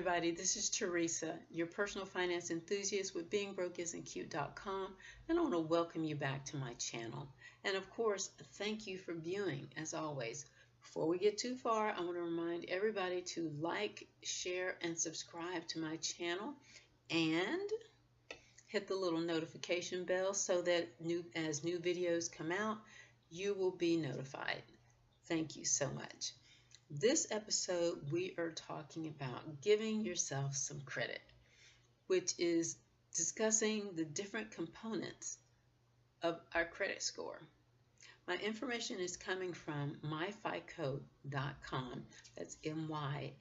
everybody, this is Teresa, your personal finance enthusiast with beingbrokeisn'tcute.com, and I want to welcome you back to my channel. And of course, thank you for viewing, as always. Before we get too far, I want to remind everybody to like, share, and subscribe to my channel, and hit the little notification bell so that as new videos come out, you will be notified. Thank you so much. This episode, we are talking about giving yourself some credit, which is discussing the different components of our credit score. My information is coming from myfico.com. That's myfico.com.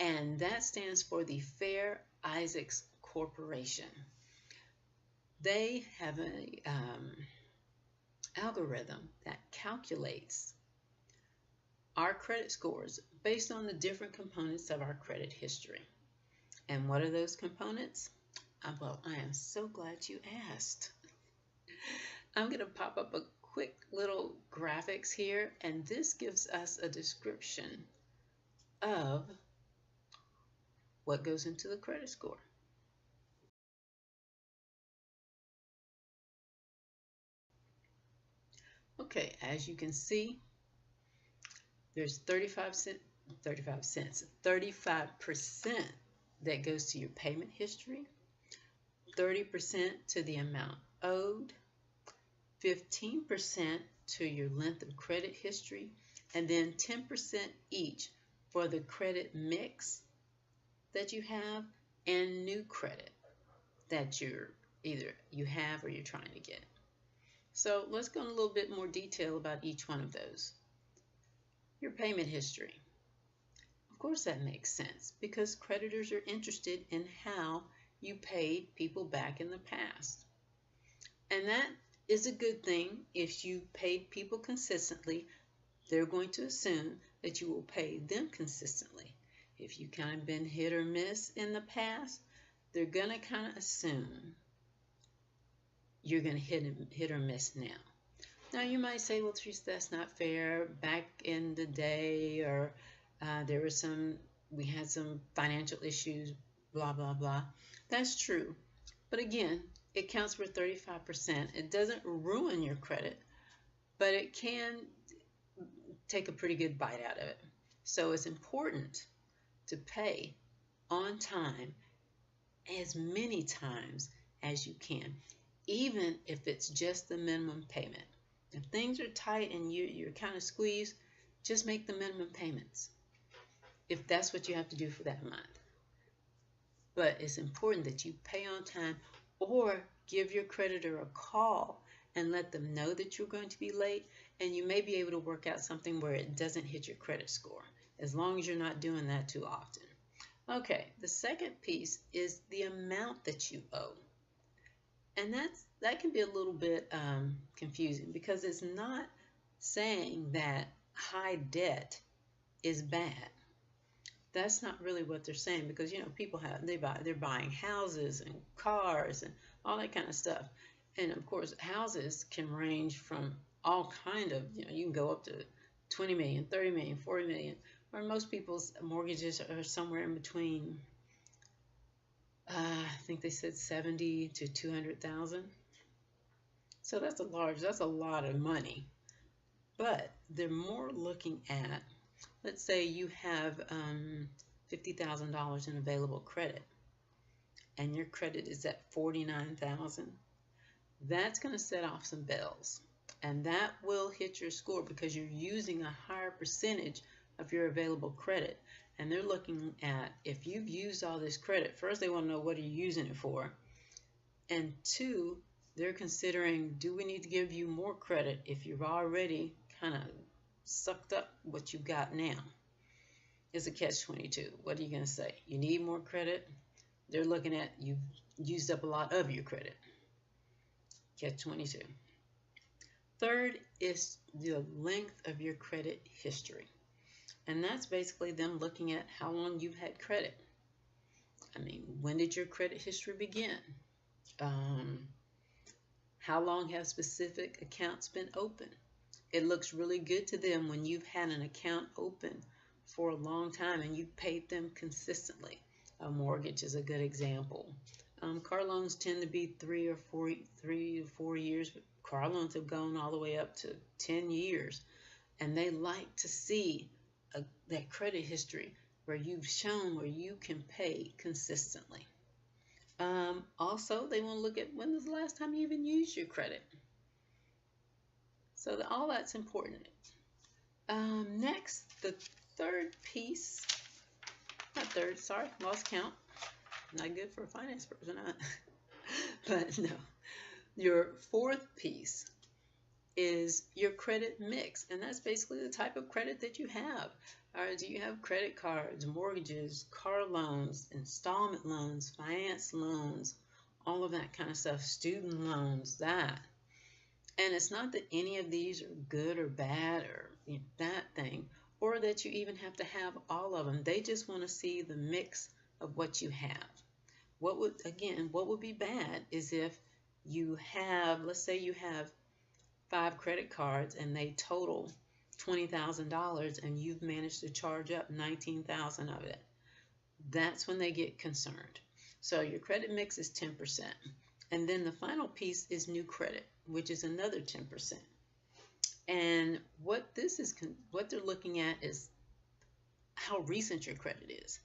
And that stands for the Fair Isaacs Corporation. They have a algorithm that calculates our credit scores based on the different components of our credit history. And what are those components? Well, I am so glad you asked. I'm going to pop up a quick little graphics here, and this gives us a description of what goes into the credit score. Okay, as you can see, there's 35% that goes to your payment history, 30% to the amount owed, 15% to your length of credit history, and then 10% each for the credit mix that you have and new credit that you have or you're trying to get. So let's go in a little bit more detail about each one of those. Your payment history. Of course that makes sense because creditors are interested in how you paid people back in the past. And that is a good thing. If you paid people consistently, they're going to assume that you will pay them consistently. If you kind of been hit or miss in the past, they're going to kind of assume you're going to hit or miss now. Now you might say, well, Teresa, that's not fair. Back in the day, or we had some financial issues, blah, blah, blah. That's true. But again, it counts for 35%. It doesn't ruin your credit, but it can take a pretty good bite out of it. So it's important to pay on time as many times as you can, even if it's just the minimum payment. If things are tight and you're kind of squeezed, just make the minimum payments if that's what you have to do for that month. But it's important that you pay on time, or give your creditor a call and let them know that you're going to be late, and you may be able to work out something where it doesn't hit your credit score, as long as you're not doing that too often. Okay, the second piece is the amount that you owe. And that can be a little bit confusing, because it's not saying that high debt is bad. That's not really what they're saying, because people they're buying houses and cars and all that kind of stuff. And of course, houses can range from all kind of, you can go up to 20 million, 30 million, 40 million, where most people's mortgages are somewhere in between I think they said 70 to 200,000. So that's a lot of money. But they're more looking at, let's say you have $50,000 in available credit, and your credit is at 49,000. That's going to set off some bells, and that will hit your score because you're using a higher percentage of your available credit. And they're looking at, if you've used all this credit, first they want to know what are you using it for, and two, they're considering, do we need to give you more credit if you've already kind of sucked up what you got now? It's a catch-22. What are you going to say? You need more credit? They're looking at, you've used up a lot of your credit. Catch-22. Third is the length of your credit history. And that's basically them looking at how long you've had credit. I mean, when did your credit history begin? How long have specific accounts been open? It looks really good to them when you've had an account open for a long time and you paid them consistently. A mortgage is a good example. Car loans tend to be 3 to 4 years, but car loans have gone all the way up to 10 years. And they like to see that credit history where you've shown where you can pay consistently. Also, they want to look at when was the last time you even used your credit. So all that's important. Next, the third piece, not third, sorry, lost count. Not good for a finance person, huh? But no, your fourth piece is your credit mix, and that's basically the type of credit that you have. Do you have credit cards, mortgages, car loans, installment loans, finance loans, all of that kind of stuff, student loans, that. And it's not that any of these are good or bad or that thing, or that you even have to have all of them. They just want to see the mix of what you have. What would be bad is if you have, let's say you have 5 credit cards and they total $20,000 and you've managed to charge up $19,000 of it. That's when they get concerned. So your credit mix is 10%. And then the final piece is new credit, which is another 10%. And what they're looking at is how recent your credit is.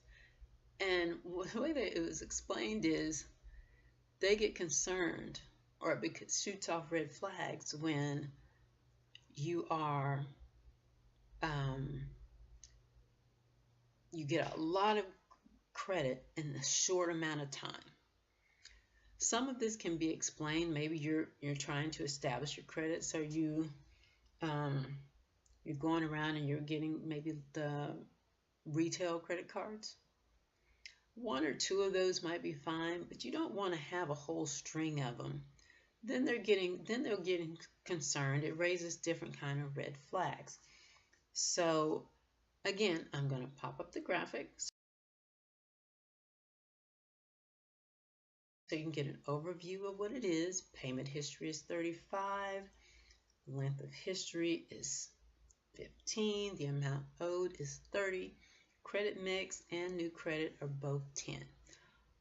And the way that it was explained is they get concerned, or it shoots off red flags when you are you get a lot of credit in a short amount of time. Some of this can be explained. Maybe you're trying to establish your credit, so you're going around and you're getting maybe the retail credit cards. 1 or 2 of those might be fine, but you don't want to have a whole string of them. Then they're getting concerned. It raises different kind of red flags. So again, I'm going to pop up the graphic so you can get an overview of what it is. Payment history is 35. Length of history is 15. The amount owed is 30. Credit mix and new credit are both 10.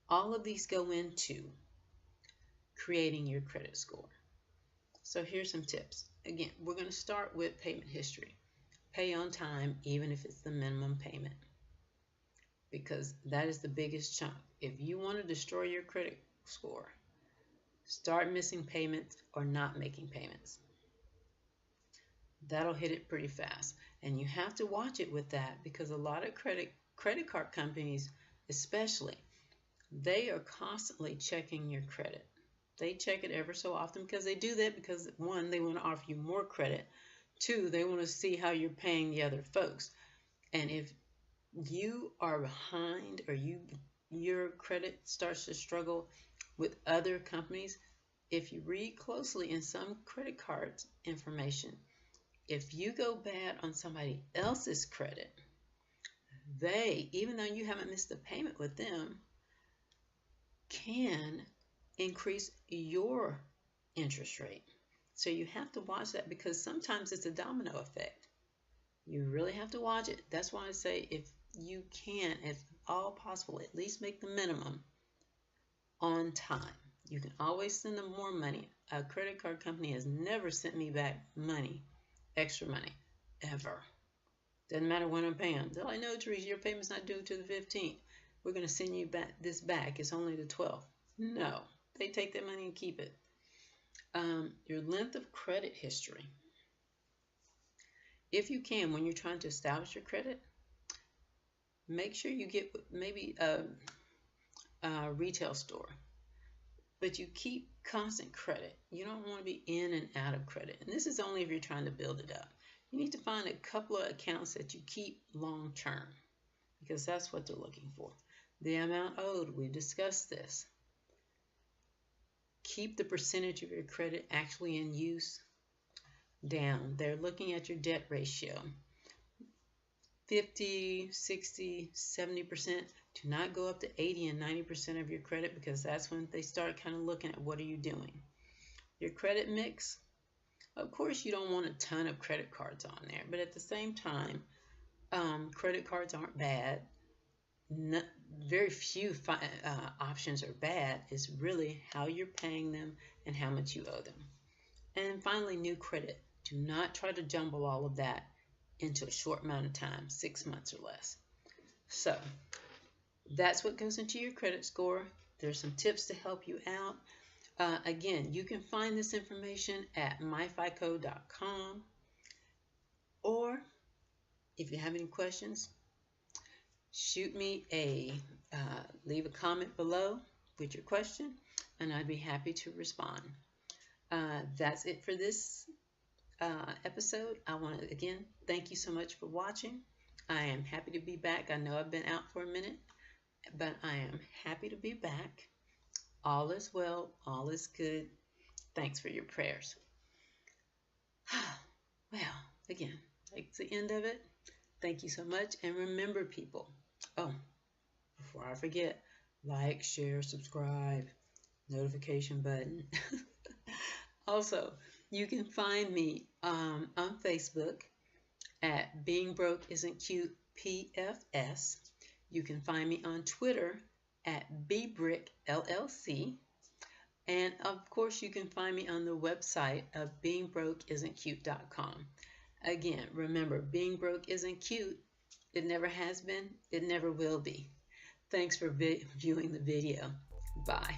All of these go into creating your credit score. So here's some tips. Again, we're going to start with payment history. Pay on time, even if it's the minimum payment, because that is the biggest chunk. If you want to destroy your credit score, start missing payments or not making payments. That'll hit it pretty fast. And you have to watch it with that, because a lot of credit card companies especially, they are constantly checking your credit. They check it ever so often because they do that because, 1, they want to offer you more credit. 2, they want to see how you're paying the other folks. And if you are behind or your credit starts to struggle with other companies, if you read closely in some credit cards information, if you go bad on somebody else's credit, they, even though you haven't missed a payment with them, can increase your interest rate. So you have to watch that, because sometimes it's a domino effect. You really have to watch it. That's why I say, if you can, if all possible, at least make the minimum on time. You can always send them more money. A credit card company has never sent me back money, extra money, ever. Doesn't matter when I'm paying. They're like, no, Teresa, your payment's not due to the 15th. We're going to send you this back. It's only the 12th. No, they take that money and keep it. Your length of credit history. If you can, when you're trying to establish your credit, make sure you get maybe a retail store, but you keep constant credit. You don't want to be in and out of credit. And this is only if you're trying to build it up. You need to find a couple of accounts that you keep long term, because that's what they're looking for. The amount owed, we discussed this. Keep the percentage of your credit actually in use down. They're looking at your debt ratio. 50, 60, 70%. Do not go up to 80 and 90% of your credit, because that's when they start kind of looking at what are you doing. Your credit mix. Of course, you don't want a ton of credit cards on there, but at the same time, Credit cards aren't bad. No, very few options are bad. It's really how you're paying them and how much you owe them. And finally, new credit. Do not try to jumble all of that into a short amount of time, 6 months or less. So that's what goes into your credit score. There's some tips to help you out. Again, you can find this information at myfico.com, or if you have any questions, shoot me leave a comment below with your question, and I'd be happy to respond. That's it for this episode. I want to again thank you so much for watching. I am happy to be back. I know I've been out for a minute, but I am happy to be back. All is well, all is good. Thanks for your prayers. Well, again, that's the end of it. Thank you so much. And remember, people, oh, before I forget, like, share, subscribe, notification button. Also, you can find me on Facebook at Being Broke Isn't Cute PFS. You can find me on Twitter at BBrickLLC. And of course, you can find me on the website of beingbrokeisn'tcute.com. Again, remember, being broke isn't cute. It never has been. It never will be. Thanks for viewing the video. Bye.